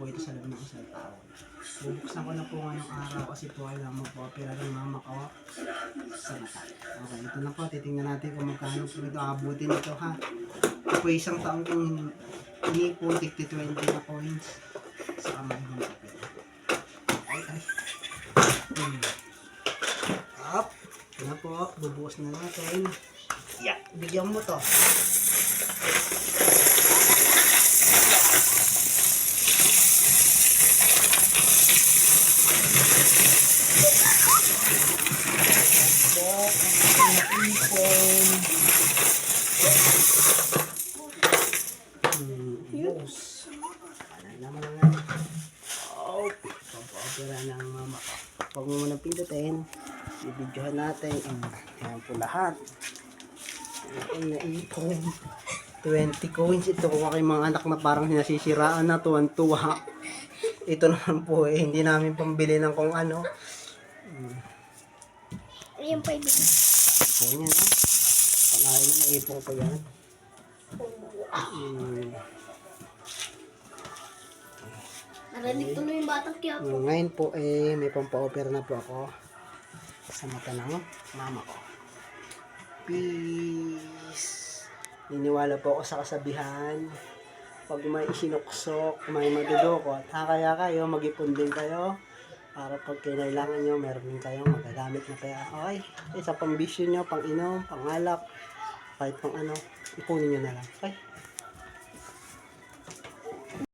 po ito sa loob ng isang taon. Bubuksan ko na po ngayong araw kasi po alam magpa-opera ng mama ko sa mata. Okay, ito na po. Titingnan natin kung magkano po ito abutin nito ha. Ito po isang taong kong inipon, 20 na coins sa kamay ng papel. Ay. Up. Ito na po. Bubukas na natin. Yeah. Bigyan mo to. Yes. Ano naman nga. Oh, pag-opera ng mama ko. Huwag mo muna pindutin. I-videohan natin. Ayan po lahat. Ayan naipon. 20 coins. Ito ko kay mga anak na parang nasisiraan na. Tuwan-tuwa. Ito naman po hindi namin pambili ng kung ano. Ayan pa ibig. Ipon yan ha. Panahin na naipon ko yan. Narinig tuloy yung batang kaya po. Ngayon po may pampa-opera na po ako sa mata ng mama ko. Peace! Niniwala po ako sa kasabihan. Pag may isinuksok, may madudukot, kaya kayo, mag-ipon din kayo. Para pag kailangan nyo, meron din kayong magagamit na kaya. Okay, sa pambisyo nyo, pang inom, pang alak, kahit pang ano, ipunin nyo na lang. Okay?